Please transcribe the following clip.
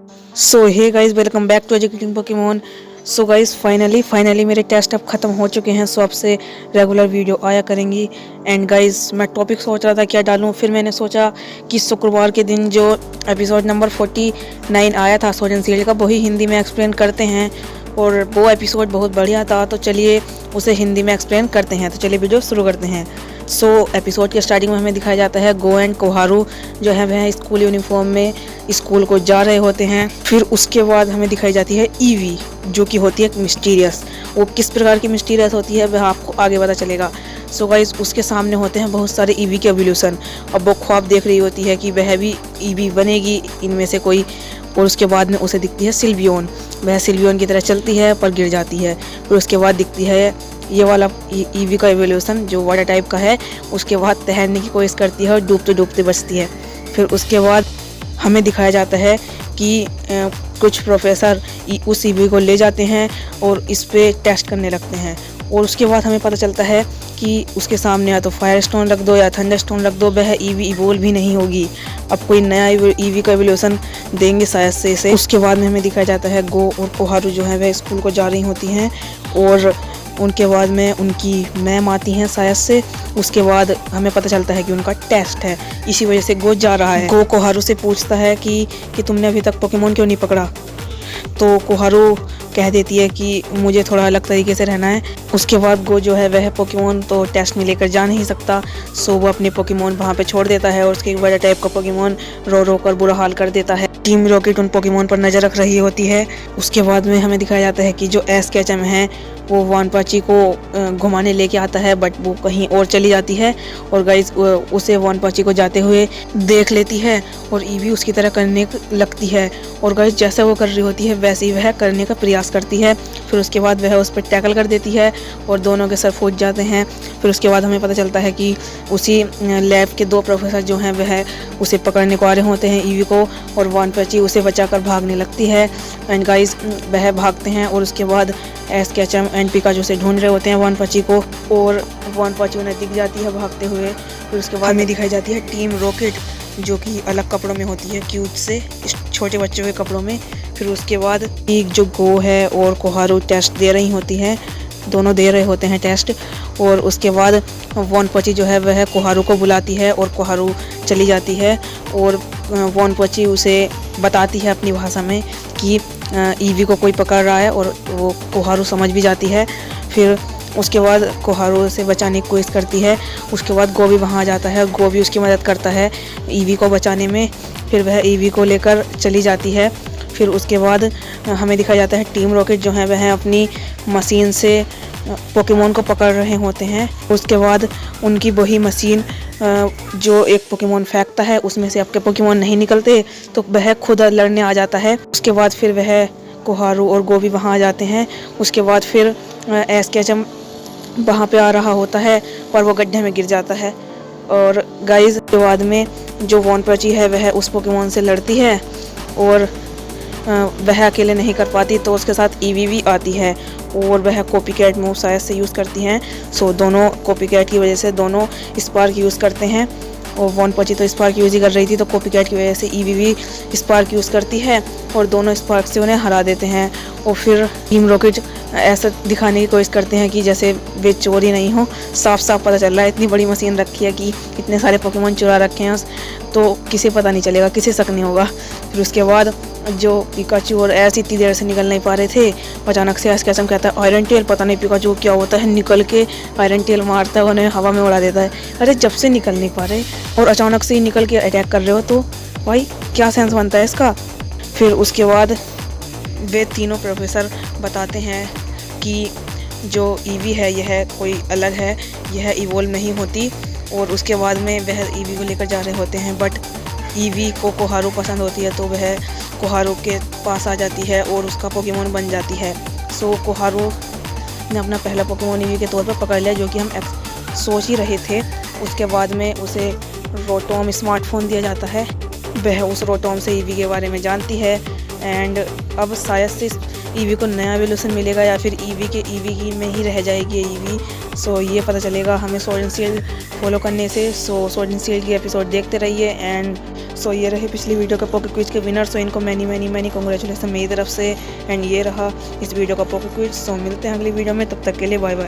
So hey guys, welcome back to educating Pokemon. So guys, finally मेरे test अब ख़त्म हो चुके हैं। सो अब से रेगुलर वीडियो आया करेंगी। एंड गाइस, मैं टॉपिक सोच रहा था क्या डालूं, फिर मैंने सोचा कि शुक्रवार के दिन जो एपिसोड नंबर 49 आया था सोल्ड एंड शील्ड का, वही हिंदी में एक्सप्लेन करते हैं। और वो एपिसोड बहुत बढ़िया था, तो चलिए उसे हिंदी में एक्सप्लेन करते हैं। तो चलिए वीडियो शुरू करते हैं। सो एपिसोड के स्टार्टिंग में हमें दिखाया जाता है गो एंड कोहारू जो है वह स्कूल यूनिफॉर्म में स्कूल को जा रहे होते हैं। फिर उसके बाद हमें दिखाई जाती है ईवी, जो कि होती है मिस्टीरियस। वो किस प्रकार की मिस्टीरियस होती है वह आपको आगे पता चलेगा। सो गाइस, उसके सामने होते हैं बहुत सारे ईवी के एवोल्यूशन। अब वो ख्वाब देख रही होती है कि वह भी ईवी बनेगी इनमें से कोई। और उसके बाद में उसे दिखती है सिल्वियोन। वह सिल्वियोन की तरह चलती है पर गिर जाती है। फिर उसके बाद दिखती है ये वाला ईवी का एवोल्यूशन जो वाटर टाइप का है। उसके बाद तैरने की कोशिश करती है और डूबते डूबते बचती है। फिर उसके बाद हमें दिखाया जाता है कि कुछ प्रोफेसर उस ईवी को ले जाते हैं और इस पे टेस्ट करने लगते हैं। और उसके बाद हमें पता चलता है कि उसके सामने या तो फायर स्टोन रख दो या थंडर स्टोन रख दो, वह ईवी इवोल्व भी नहीं होगी। अब कोई नया ईवी का एवोल्यूशन देंगे शायद से इसे। उसके बाद में हमें दिखाया जाता है गो और कोहारू जो है वह स्कूल को जा रही होती हैं। और उनके बाद में उनकी मैम आती हैं शायद से। उसके बाद हमें पता चलता है कि उनका टेस्ट है, इसी वजह से गो जा रहा है। गो कोहारू से पूछता है कि तुमने अभी तक पोकेमोन क्यों नहीं पकड़ा। तो कोहारू कह देती है कि मुझे थोड़ा अलग तरीके से रहना है। उसके बाद गो जो है वह पोकेमोन तो टेस्ट में लेकर जा नहीं सकता। सो वो अपने पोकेमोन वहाँ पे छोड़ देता है और उसके एक बड़ा टाइप का पोकेमोन रो रो कर बुरा हाल कर देता है। टीम रॉकेट उन पोकेमोन पर नज़र रख रही होती है। उसके बाद में हमें दिखाया जाता है कि जो एस कैचम है वो वानपाची को घुमाने लेके आता है, बट वो कहीं और चली जाती है। और गाइस उसे वानपाची को जाते हुए देख लेती है और ईवी उसकी तरह करने लगती है। और गाइस जैसा वो कर रही होती है वैसे ही वह करने का प्रयास करती है। फिर उसके बाद वह उस पर टैकल कर देती है और दोनों के सर फूट जाते हैं। फिर उसके बाद हमें पता चलता है कि उसी लैब के दो प्रोफेसर जो हैं वह उसे पकड़ने को आ रहे होते हैं ईवी को, और वानपाची उसे बचाकर भागने लगती है। एंड गाइस वह भागते हैं और उसके बाद एस कैचम एंड पिकाचू से ढूंढ रहे होते हैं वानपाची को, और वानपाची उन्हें दिख जाती है भागते हुए। फिर उसके बाद हमें दिखाई जाती है टीम रॉकेट जो कि अलग कपड़ों में होती है क्यूट से, छोटे बच्चों के कपड़ों में। फिर उसके बाद एक जो गो है और कोहारू टेस्ट दे रही होती हैं, दोनों दे रहे होते हैं टेस्ट। और उसके बाद वानपाची जो है वह कोहारू को बुलाती है और कोहारू चली जाती है। और वानपाची उसे बताती है अपनी भाषा में कि ईवी को कोई पकड़ रहा है, और वो कोहारू समझ भी जाती है। फिर उसके बाद कोहारू से बचाने की कोशिश करती है। उसके बाद गो भी वहाँ आ जाता है, गो भी उसकी मदद करता है ईवी को बचाने में। फिर वह ईवी को लेकर चली जाती है। फिर उसके बाद हमें दिखाया जाता है टीम रॉकेट जो है वह अपनी मशीन से पोकेमोन को पकड़ रहे होते हैं। उसके बाद उनकी वही मशीन जो एक पोकेमोन फेंकता है उसमें से आपके पोकेमोन नहीं निकलते, तो वह खुद लड़ने आ जाता है। उसके बाद फिर वह कोहारू और गो भी वहाँ आ जाते हैं। उसके बाद फिर एस कैचम वहाँ पे आ रहा होता है पर वो गड्ढे में गिर जाता है। और गाइस के बाद में जो वानपाची है वह उस पोकेमोन से लड़ती है और वह अकेले नहीं कर पाती, तो उसके साथ ईवी भी आती है और वह कॉपी कैट मूव शायद से यूज़ करती हैं। सो दोनों कॉपी कैट की वजह से दोनों स्पार्क यूज़ करते हैं। और वानपाची तो स्पार्क यूज़ ही कर रही थी, तो कॉपी कैट की वजह से ईवी भी स्पार्क यूज़ करती है और दोनों स्पार्क से उन्हें हरा देते हैं। और फिर टीम रॉकेट ऐसा दिखाने की कोशिश करते हैं कि जैसे वे चोरी नहीं हो। साफ साफ पता चल रहा है इतनी बड़ी मशीन रखी है कि इतने सारे पोकेमोन चुरा रखे हैं, तो किसे पता नहीं चलेगा, किसे शक नहीं होगा। फिर उसके बाद जो पिकाचू और ऐसे इतनी देर से निकल नहीं पा रहे थे, अचानक से एस कैचम कहता है आयरन टेल। पता नहीं पिकाचू क्या होता है, निकल के आयरन टेल मारता है, उन्हें हवा में उड़ा देता है। अरे जब से निकल नहीं पा रहे और अचानक से ही निकल के अटैक कर रहे हो, तो भाई क्या सेंस बनता है इसका। फिर उसके बाद वे तीनों प्रोफेसर बताते हैं कि जो ईवी है यह कोई अलग है, यह इवोल्व नहीं होती। और उसके बाद में वह ईवी को लेकर जा रहे होते हैं, बट ईवी को कोहारू पसंद होती है, तो वह कोहारू के पास आ जाती है और उसका पोकेमोन बन जाती है। सो कोहारू ने अपना पहला पोकेमोन ईवी के तौर पर पकड़ लिया, जो कि हम सोच ही रहे थे। उसके बाद में उसे रोटोम स्मार्टफोन दिया जाता है। वह उस रोटोम से ईवी के बारे में जानती है। एंड अब शायद से ईवी को नया एवोल्यूशन मिलेगा या फिर ईवी की में ही रह जाएगी ईवी। सो ये पता चलेगा हमें स्वॉर्ड एंड शील्ड फॉलो करने से। सो स्वॉर्ड एंड शील्ड की एपिसोड देखते रहिए। एंड सो ये रहे पिछली वीडियो के पॉकेट क्विज के विनर। सो इनको मैनी कांग्रेचुलेसन मेरी तरफ से। एंड ये रहा इस वीडियो का पॉकेट क्विज। सो मिलते हैं अगली वीडियो में, तब तक के लिए बाय बाय।